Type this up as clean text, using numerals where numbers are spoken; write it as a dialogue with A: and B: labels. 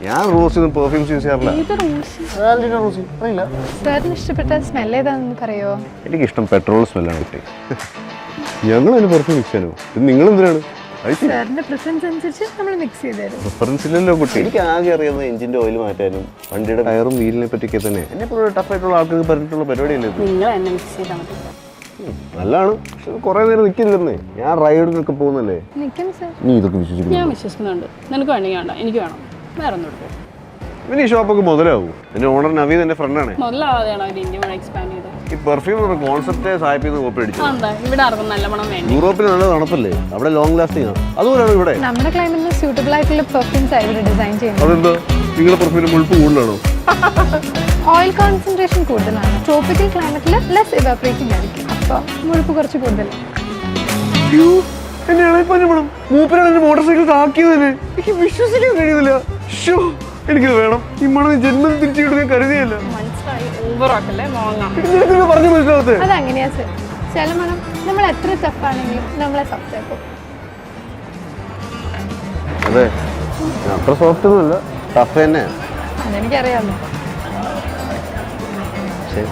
A: ഞാൻ rose perfumes use ചെയ്യാറില്ല.
B: സാറിന് ഇഷ്ടപ്പെട്ട സ്മെൽ ഏതാണെന്ന് പറയോ?
A: എനിക്കിഷ്ടം പെട്രോൾ സ്മെല്ലാണ് കുട്ടി. ഞങ്ങൾ അതിന് പെർഫ്യൂം മിക്സ് ചെയ്യാനോ? ഇത് നിങ്ങൾ എന്തിനാണ്?
B: സാറിന്റെ പ്രിഫറൻസ് അനുസരിച്ച് നമ്മൾ മിക്സ് ചെയ്ത് തരും.
A: പ്രിഫറൻസ് ഇല്ലല്ലോ കുട്ടി. എനിക്ക് ആകെ അറിയുന്നത് എഞ്ചിന്റെ ഓയിൽ മാറ്റാനും വണ്ടിയുടെ ടയറും വീലിനെ പറ്റിയൊക്കെ തന്നെ. എന്നെ ഇപ്പോൾ ടഫ് ആയിട്ടുള്ള ആൾക്കാർക്ക് പറഞ്ഞിട്ടുള്ള പരിപാടിയല്ലേ?
B: നിങ്ങൾ എന്നെ മിക്സ് ചെയ്താൽ മതി.
A: നല്ലതാണ്, പക്ഷെ കുറെ നേരം നിൽക്കില്ലെന്നേ. ഞാൻ റൈഡിനൊക്കെ പോകുന്നല്ലേ.
B: നിൽക്കും സാർ.
A: നീ ഇതൊക്കെ വിശ്വസിക്കുന്നു?
B: ഞാൻ വിശ്വസിക്കുന്നുണ്ട്. നിനക്ക് വേണമെങ്കിൽ വേണ്ട, എനിക്ക് വേണം. വേറെ ഒന്നും എടുക്കും.
A: പിന്നെ ഈ ഷോപ്പൊക്കെ മുതലാവും. എന്റെ ഓണർ നവീൻ എന്റെ ഫ്രണ്ടാണ്.
B: മുതലാവാതെയാണോ ഇത് ഇന്ത്യ എക്സ്പാൻഡ് ചെയ്തത്?
A: ഈ പെർഫ്യൂം എന്ന കോൺസെപ്റ്റ് സായിപ്പ് ചെയ്ത് കോപ്പി അടിച്ചു.
B: ഇവിടെ ആർക്കും നല്ല മണം വേണ്ട.
A: യൂറോപ്പിൽ നല്ല തണുപ്പല്ലേ, അവിടെ ലോങ് ലാസ്റ്റിംഗ് ആണ്. അതുപോലെയാണ് ഇവിടെ.
B: നമ്മുടെ ക്ലൈമറ്റിന് സ്യൂട്ടബിൾ ആയിട്ടുള്ള പെർഫ്യൂംസ് ആയിട്ട് ഡിസൈൻ ചെയ്യുന്നത്.
A: അതെന്താ നിങ്ങളുടെ പെർഫ്യൂമിന് മുഴുപ്പ് കൂടുതലാണോ?
B: ഓയിൽ കോൺസെൻട്രേഷൻ കൂടുതലാണ്. ട്രോപ്പിക്കൽ ക്ലൈമറ്റിൽ ലെസ് ഇവാപറേറ്റിംഗ് ആയിരിക്കും. അപ്പോൾ മുഴുപ്പ് കുറച്ച് കൂടുതൽ.
A: എന്നെ ഇളയപ്പഞ്ഞ മൂപ്പരാണ് എന്റെ മോട്ടോർ സൈക്കിൾ താക്കിയതിന്. എനിക്ക് വിശ്വസിക്കാൻ കഴിയുന്നില്ല. എനിക്കിത് വേണം. ഈ മണം ജന്മം തിരിച്ചു കിട്ടുന്ന കരുതിയല്ല. പറഞ്ഞു മനസ്സിലാവത്തെ.
B: അതങ്ങനെയാ സർ. ചില മണം നമ്മൾ എത്ര ടഫാണെങ്കിലും നമ്മളെ സോഫ്റ്റ് ആക്കും.
A: അതെ, അത്ര സോഫ്റ്റ് ഒന്നുമല്ല, ടഫ് തന്നെയാണ്.
B: അതെനിക്കറിയാമോ.
A: ശരി.